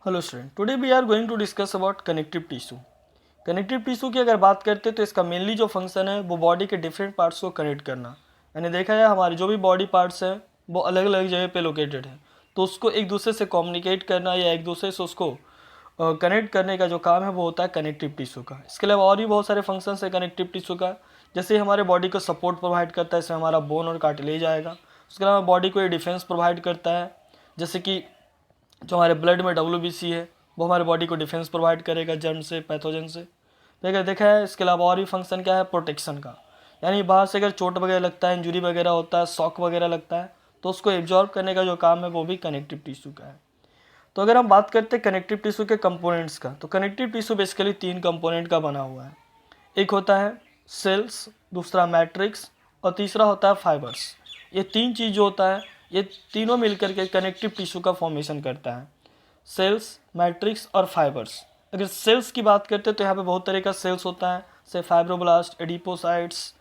Hello student, today we are going to discuss about connective tissue. Connective tissue की अगर बात करते हैं तो इसका मेनली जो फंक्शन है वो बॉडी के डिफरेंट पार्ट्स को कनेक्ट करना। यानी देखा जाए हमारे जो भी बॉडी पार्ट्स हैं वो अलग अलग जगह पे लोकेटेड है, तो उसको एक दूसरे से कम्युनिकेट करना या एक दूसरे से उसको कनेक्ट करने का जो काम है वो होता है कनेक्टिव टिश्यू का। इसके अलावा और भी बहुत सारे फंक्शंस है कनेक्टिव टिश्यू का, जैसे हमारे बॉडी को सपोर्ट प्रोवाइड करता है, इसमें हमारा बोन और कार्टिलेज आएगा। उसके अलावा बॉडी को ये डिफेंस प्रोवाइड करता है, जैसे कि जो हमारे ब्लड में WBC है वो हमारे बॉडी को डिफेंस प्रोवाइड करेगा जर्म से, पैथोजन से। तो अगर देखा है इसके अलावा और भी फंक्शन क्या है प्रोटेक्शन का, यानी बाहर से अगर चोट वगैरह लगता है, इंजरी वगैरह होता है, शॉक वगैरह लगता है, तो उसको एब्जॉर्ब करने का जो काम है वो भी कनेक्टिव टिश्यू का है। तो अगर हम बात करते हैं कनेक्टिव टिश्यू के कंपोनेंट्स का, तो कनेक्टिव टिश्यू बेसिकली 3 कंपोनेंट का बना हुआ है। एक होता है सेल्स, दूसरा मैट्रिक्स और तीसरा होता है फाइबर्स। ये 3 चीज़ जो होता है ये तीनों मिलकर के कनेक्टिव टिश्यू का फॉर्मेशन करता है, सेल्स, मैट्रिक्स और फाइबर्स। अगर सेल्स की बात करते हैं तो यहाँ पे बहुत तरह का सेल्स होता है, जैसे फाइब्रोब्लास्ट, एडिपोसाइट्स,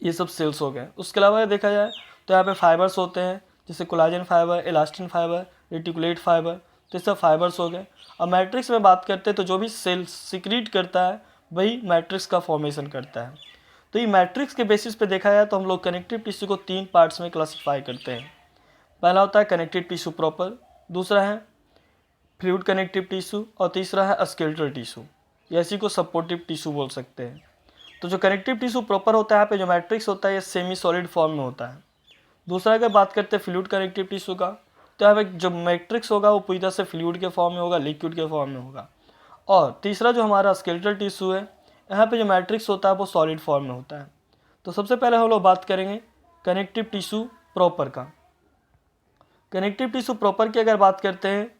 ये सब सेल्स हो गए। उसके अलावा देखा जाए तो यहाँ पे फाइबर्स होते हैं, जैसे collagen fibre, elastin fibre, reticulate fibre, तो ये सब फाइबर्स हो गए। और मैट्रिक्स में बात करते हैं तो जो भी सेल्स सिक्रीट करता है वही मैट्रिक्स का फॉर्मेशन करता है। तो ये मैट्रिक्स के बेसिस पे देखा जाए तो हम लोग कनेक्टिव टिश्यू को 3 पार्ट्स में क्लासीफाई करते हैं। पहला होता है कनेक्टिव टिश्यू प्रॉपर, दूसरा है फ्लूइड कनेक्टिव टिश्यू और तीसरा है स्केलेटल टिश्यू, या इसी को सपोर्टिव टिश्यू बोल सकते हैं। तो जो कनेक्टिव टिश्यू प्रॉपर होता है यहाँ पे जो मैट्रिक्स होता है ये सेमी सॉलिड फॉर्म में होता है। दूसरा अगर बात करते हैं फ्लूइड कनेक्टिव टिश्यू का, तो यहाँ पे जो मैट्रिक्स होगा वो पूरी तरह से फ्लूइड के फॉर्म में होगा, लिक्विड के फॉर्म में होगा। और तीसरा जो हमारा स्केलेटल टिश्यू है, यहाँ पे जो मैट्रिक्स होता है वो सॉलिड फॉर्म में होता है। तो सबसे पहले हम लोग बात करेंगे कनेक्टिव टिश्यू प्रॉपर का। कनेक्टिव टिश्यू प्रॉपर की अगर बात करते हैं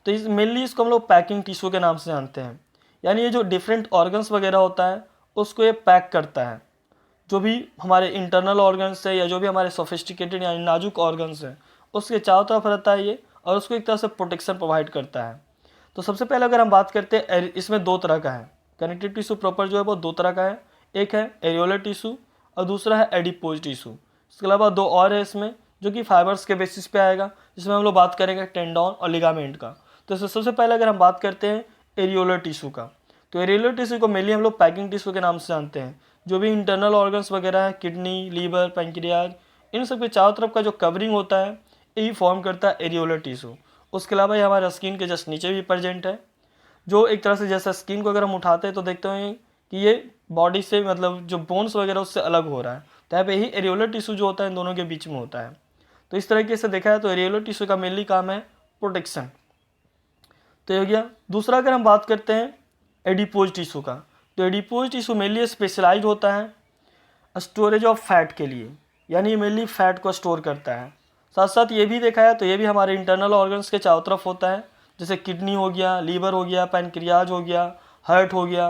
तो इस मेनली इसको हम लोग पैकिंग टिश्यू के नाम से जानते हैं। यानी ये जो डिफरेंट ऑर्गन्स वगैरह होता है उसको ये पैक करता है। जो भी हमारे इंटरनल ऑर्गन्स है या जो भी हमारे सोफिस्टिकेटेड यानी नाजुक ऑर्गन्स हैं उसके चारों तरफ रहता है ये, और उसको एक तरह से प्रोटेक्शन प्रोवाइड करता है। तो सबसे पहले अगर हम बात करते हैं, इसमें 2 तरह का है कनेक्टिव टिश्यू प्रॉपर जो है वो 2 तरह का है। एक है एरियोलर टिश्यू और दूसरा है एडिपोज टिश्यू। इसके अलावा 2 और है इसमें जो कि फाइबर्स के बेसिस पे आएगा, जिसमें हम लोग बात करेंगे टेंडॉन और लिगामेंट का। तो इसमें सबसे पहले अगर हम बात करते हैं एरियोलर टिश्यू का, तो एरियोलर टिश्यू को मेनली हम लोग पैकिंग टिश्यू के नाम से जानते हैं। जो भी इंटरनल ऑर्गन्स वगैरह है, किडनी, लीवर, पैंक्रियाज, इन सब के चारों तरफ का जो कवरिंग होता है यही फॉर्म करता है एरियोलर टिश्यू। उसके अलावा ये हमारे स्किन के जस्ट नीचे भी प्रेजेंट है, जो एक तरह से जैसा स्किन को अगर हम उठाते हैं तो देखते हैं कि ये बॉडी से मतलब जो बोन्स वगैरह उससे अलग हो रहा है। तो यहाँ पे यही एरियोलर टिश्यू जो होता है इन दोनों के बीच में होता है। तो इस तरीके से देखा है तो एरियोलर टिश्यू का मेनली काम है प्रोटेक्शन। तो ये हो गया। दूसरा अगर हम बात करते हैं एडिपोज टिश्यू का, तो एडिपोज टिश्यू मेनली स्पेशलाइज होता है स्टोरेज ऑफ फैट के लिए, यानी मेनली फैट को स्टोर करता है। साथ साथ ये भी देखा है तो ये भी हमारे इंटरनल ऑर्गन्स के चारों तरफ होता है, जैसे किडनी हो गया, लीवर हो गया, पैनक्रियाज हो गया, हार्ट हो गया,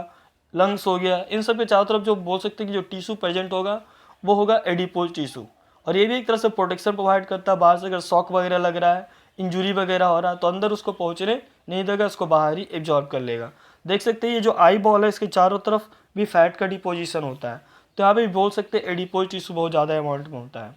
लंग्स हो गया, इन सब के चारों तरफ जो बोल सकते हैं कि जो टिश्यू प्रेजेंट होगा वो होगा एडिपोज टिश्यू। और ये भी एक तरह से प्रोटेक्शन प्रोवाइड करता है, बाहर से अगर शॉक वगैरह लग रहा है, इंजुरी वगैरह हो रहा है तो अंदर उसको पहुँचने नहीं देगा, उसको बाहर ही एब्जॉर्ब कर लेगा। देख सकते हैं ये जो आई बॉल है इसके चारों तरफ भी फैट का डिपोजिशन होता है। तो यहाँ पे भी बोल सकते हैं एडिपोज टिश्यू बहुत ज़्यादा अमाउंट में होता है।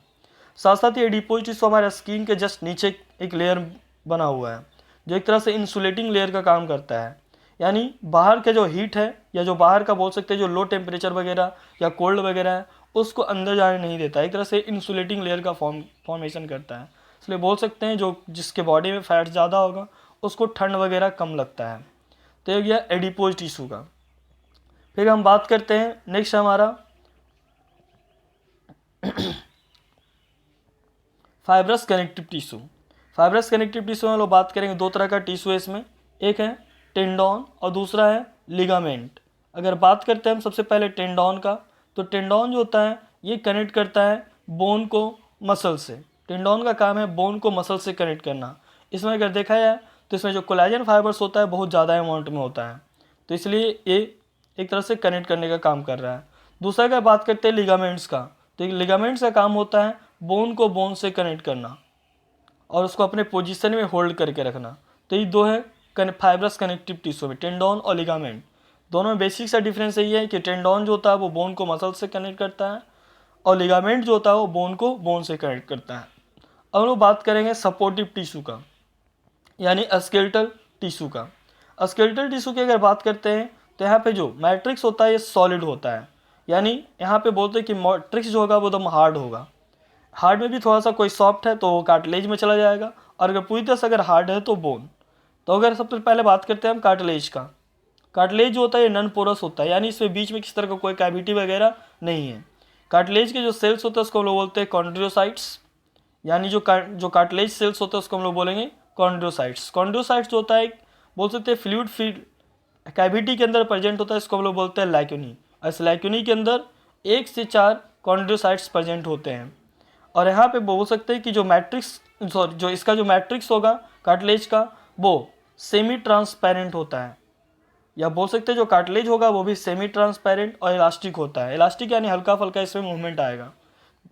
साथ साथ ये एडिपोज टिश्यू हमारे स्किन के जस्ट नीचे एक लेयर बना हुआ है, जो एक तरह से इंसुलेटिंग लेयर का काम करता है। यानी बाहर का जो हीट है या जो बाहर का बोल सकते हैं जो लो टेम्परेचर वगैरह या कोल्ड वगैरह है उसको अंदर जाने नहीं देता, एक तरह से इंसुलेटिंग लेयर का फॉर्मेशन करता है। इसलिए बोल सकते हैं जो जिसके बॉडी में फैट ज़्यादा होगा उसको ठंड वगैरह कम लगता है। तो ये गया एडिपोज टिश्यू का। फिर हम बात करते हैं नेक्स्ट हमारा fibrous connective tissue. Fibrous connective tissue में लोग बात करेंगे 2 तरह का टिश्यू है इसमें, एक है टेंडॉन और दूसरा है लिगामेंट। अगर बात करते हैं हम सबसे पहले टेंडॉन का, तो टेंडॉन जो होता है ये कनेक्ट करता है बोन को मसल से। टेंडॉन का काम है बोन को मसल से कनेक्ट करना। इसमें अगर देखा जाए तो इसमें जो कोलेजन फाइबर्स होता है बहुत ज़्यादा अमाउंट में होता है, तो इसलिए ये एक तरह से कनेक्ट करने का काम कर रहा है। दूसरा अगर बात करते हैं लिगामेंट्स का, तो लिगामेंट्स का काम होता है बोन को बोन से कनेक्ट करना और उसको अपने पोजीशन में होल्ड करके रखना। तो ये 2 है फाइब्रस कनेक्टिव टिश्यू में, टेंडॉन और लिगामेंट। दोनों में बेसिक सा डिफरेंस यही है कि टेंडॉन जो होता है वो बोन को मसल से कनेक्ट करता है और लिगामेंट जो होता है वो बोन को बोन से कनेक्ट करता है। अब हम लोग बात करेंगे सपोर्टिव टिश्यू का। यानी स्केलेटल टिश्यू का। स्केलेटल टिश्यू की अगर बात करते हैं तो यहाँ पे जो मैट्रिक्स होता है ये सॉलिड होता है, यानी यहाँ पे बोलते हैं कि मैट्रिक्स जो होगा वो एकदम हार्ड होगा। हार्ड में भी थोड़ा सा कोई सॉफ्ट है तो वो कार्टिलेज में चला जाएगा, और अगर पूरी तरह से अगर हार्ड है तो बोन। तो अगर सबसे पहले बात करते हैं हम कार्टिलेज का। कार्टिलेज जो होता है ये नॉन पोरस होता है, यानी इसमें बीच में किसी तरह का कोई कैविटी वगैरह नहीं है। कार्टिलेज के जो सेल्स होते हैं उसको हम लोग बोलते हैं कॉन्ड्रियोसाइट्स, यानी जो कार्टिलेज सेल्स होते हैं उसको हम लोग बोलेंगे कॉन्ड्रियोसाइट्स। कॉन्ड्रियोसाइट्स जो होता है बोल सकते हैं फ्लूइड फील्ड कैविटी के अंदर प्रेजेंट होता है, इसको हम लोग बोलते हैं लैक्यूनी। इस लैक्यूनी के अंदर 1 से 4 कॉन्ड्रियोसाइट्स प्रेजेंट होते हैं। और यहाँ पे बोल सकते हैं कि जो मैट्रिक्स जो इसका जो मैट्रिक्स होगा कार्टिलेज का वो सेमी ट्रांसपेरेंट होता है, या बोल सकते हैं जो कार्टिलेज होगा वो भी सेमी ट्रांसपेरेंट और इलास्टिक होता है। इलास्टिक यानी हल्का फुल्का इसमें मूवमेंट आएगा।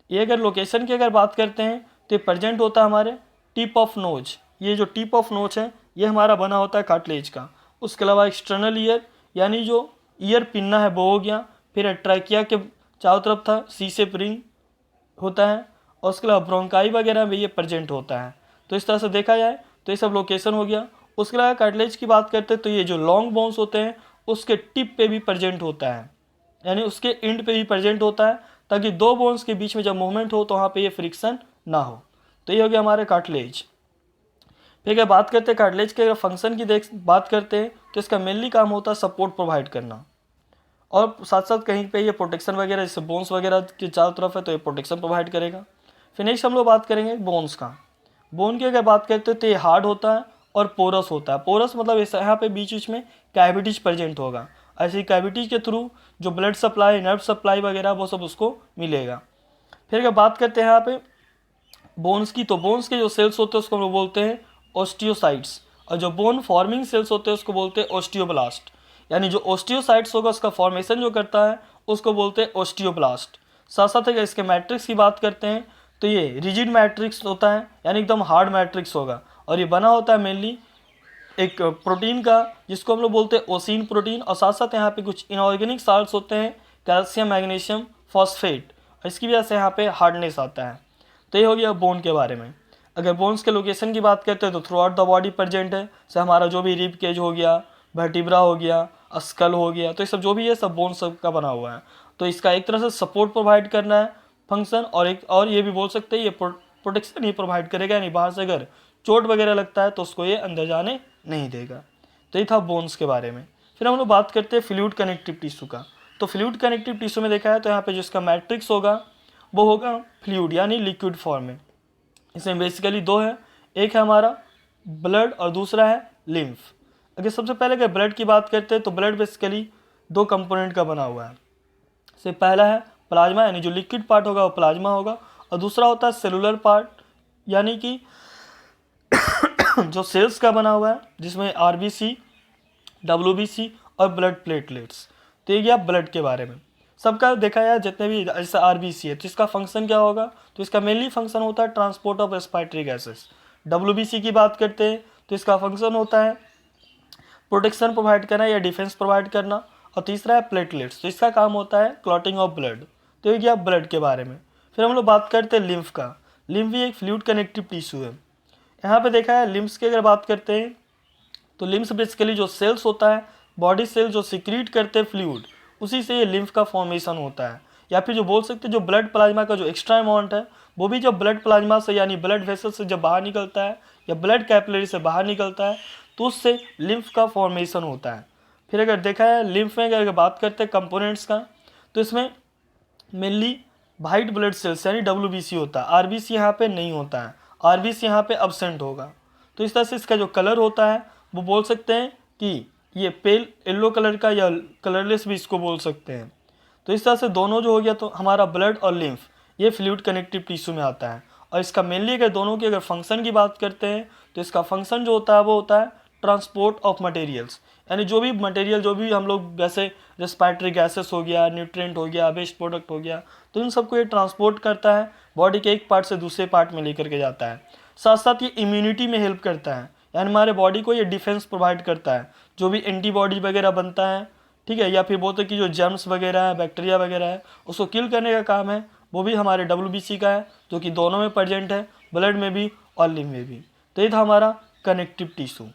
ये अगर लोकेशन की अगर बात करते हैं तो ये प्रेजेंट होता है हमारे टिप ऑफ नोज। ये जो टिप ऑफ नोज है ये हमारा बना होता है कार्टिलेज का। उसके अलावा एक्सटर्नल ईयर, यानी जो ईयर पिन्ना है वो हो गया। फिर ट्रैकिया के चारों तरफ था सी शेप रिंग होता है, और उसके अलावा ब्रोंकाई वगैरह में ये प्रेजेंट होता है। तो इस तरह से देखा जाए तो ये सब लोकेशन हो गया। उसके अलावा कार्टिलेज की बात करते हैं तो ये जो लॉन्ग बोन्स होते हैं उसके टिप पे भी प्रेजेंट होता है, यानी उसके एंड पे भी प्रेजेंट होता है, ताकि दो बोन्स के बीच में जब मूवमेंट हो तो वहाँ पे ये फ्रिक्शन ना हो। तो ये हो गया हमारे कार्टिलेज। फिर अगर बात करते हैं कार्टिलेज के अगर फंक्शन की बात करते हैं तो इसका मेनली काम होता है सपोर्ट प्रोवाइड करना, और साथ साथ कहीं पे ये प्रोटेक्शन वगैरह, जैसे बोन्स वगैरह के चारों तरफ है तो ये प्रोटेक्शन प्रोवाइड करेगा। फिर नेक्स्ट हम लोग बात करेंगे बोन्स का। बोन की अगर बात करते हैं तो ये हार्ड होता है और पोरस होता है। पोरस मतलब इस यहाँ पे बीच बीच में कैविटीज प्रेजेंट होगा, ऐसी कैविटीज के थ्रू जो ब्लड सप्लाई, नर्व सप्लाई वगैरह वो सब उसको मिलेगा। फिर अगर बात करते हैं यहाँ पे बोन्स की, तो बोन्स के जो सेल्स होते हैं उसको हम लोग बोलते हैं ओस्टियोसाइट्स, और जो बोन फॉर्मिंग सेल्स होते हैं उसको बोलते हैं ओस्टियोब्लास्ट। यानी जो ओस्टियोसाइट्स होगा उसका फॉर्मेशन जो करता है उसको बोलते हैं ओस्टियोब्लास्ट। साथ साथ अगर इसके मैट्रिक्स की बात करते हैं तो ये रिजिड मैट्रिक्स होता है, यानी एकदम हार्ड मैट्रिक्स होगा, और ये बना होता है मेनली एक प्रोटीन का जिसको हम लोग बोलते हैं ओसिन प्रोटीन। और साथ साथ यहाँ पे कुछ इनऑर्गेनिक साल्ट्स होते हैं, कैल्शियम, मैग्नीशियम, फॉस्फेट, इसकी वजह से यहाँ पे हार्डनेस आता है। तो ये हो गया बोन के बारे में। अगर बोन्स के लोकेशन की बात करते हैं तो through out the body present है, जैसे हमारा जो भी रिब केज हो गया, वर्टिब्रा हो गया, स्कल हो गया, तो ये सब जो भी है सब बोन सब का बना हुआ है। तो इसका एक तरह से सपोर्ट प्रोवाइड करना है फंक्शन, और ये भी बोल सकते हैं ये प्रोटेक्शन ही प्रोवाइड करेगा, यानी बाहर से अगर चोट वगैरह लगता है तो उसको ये अंदर जाने नहीं देगा। तो ये था बोन्स के बारे में। फिर हम लोग बात करते हैं फ्लूइड कनेक्टिव टिश्यू का। तो फ्लूइड कनेक्टिव टिश्यू में देखा है तो यहाँ पे जिसका मैट्रिक्स होगा वो होगा फ्लूइड, यानी लिक्विड फॉर्म में। इसमें बेसिकली दो है, एक है हमारा ब्लड और दूसरा है लिम्फ। अगर सबसे पहले अगर ब्लड की बात करते हैं तो ब्लड बेसिकली 2 कंपोनेंट का बना हुआ है। से पहला है प्लाज्मा, यानी जो लिक्विड पार्ट होगा वो प्लाज्मा होगा, और दूसरा होता है सेलुलर पार्ट, यानी कि जो सेल्स का बना हुआ है, जिसमें आरबीसी, डब्ल्यूबीसी और ब्लड प्लेटलेट्स। तो ये गया ब्लड के बारे में। सबका देखा जाए जितने भी, जैसे आरबीसी है तो इसका फंक्शन क्या होगा, तो इसका मेनली फंक्शन होता है transport of respiratory gases. WBC की बात करते हैं तो इसका फंक्शन होता है प्रोटेक्शन प्रोवाइड करना या डिफेंस प्रोवाइड करना, और तीसरा है प्लेटलेट्स, तो इसका काम होता है क्लॉटिंग ऑफ ब्लड। तो ये गया ब्लड के बारे में। फिर हम लोग बात करते हैं लिम्फ का। लिम्फ भी एक फ्लूइड कनेक्टिव टिश्यू है। यहाँ पे देखा है लिम्फ्स की अगर बात करते हैं तो लिम्फ्स बेसिकली जो सेल्स होता है, बॉडी सेल जो सिक्रीट करते हैं फ्लूइड, उसी से ये लिम्फ का फॉर्मेशन होता है। या फिर जो बोल सकते हैं जो ब्लड प्लाज्मा का जो एक्स्ट्रा अमाउंट है वो भी जब ब्लड प्लाज्मा से, यानी ब्लड वेसल से जब बाहर निकलता है या ब्लड कैपिलरी से बाहर निकलता है तो उससे लिम्फ का फॉर्मेशन होता है। फिर अगर देखा है लिम्फ में अगर बात करते हैं कंपोनेंट्स का, तो इसमें मेनली वाइट ब्लड सेल्स यानी डब्ल्यूबीसी होता है, आरबीसी यहाँ पे नहीं होता है, आरबीसी यहाँ पे अब्सेंट होगा। तो इस तरह से इसका जो कलर होता है वो बोल सकते हैं कि ये पेल येलो कलर का या कलरलेस भी इसको बोल सकते हैं। तो इस तरह से दोनों जो हो गया तो हमारा ब्लड और लिम्फ ये फ्लूइड कनेक्टिव टिश्यू में आता है। और इसका मेनली अगर दोनों की अगर फंक्शन की बात करते हैं तो इसका फंक्शन जो होता है वो होता है ट्रांसपोर्ट ऑफ मटेरियल्स, यानी जो भी मटेरियल, जो भी हम लोग जैसे रेस्पिरेटरी गैसेस हो गया, न्यूट्रिएंट हो गया, वेस्ट प्रोडक्ट हो गया, तो इन सबको ये ट्रांसपोर्ट करता है, बॉडी के एक पार्ट से दूसरे पार्ट में लेकर के जाता है। साथ साथ ये इम्यूनिटी में हेल्प करता है, यानी हमारे बॉडी को ये डिफेंस प्रोवाइड करता है, जो भी एंटीबॉडी वगैरह बनता है, ठीक है, या फिर बोलते कि जो जर्म्स वगैरह है, बैक्टीरिया वगैरह है, उसको किल करने का काम है वो भी हमारे डब्ल्यूबीसी का है, जो कि दोनों में प्रेजेंट है, ब्लड में भी और लिम्फ में भी। तो ये था हमारा कनेक्टिव टिश्यू।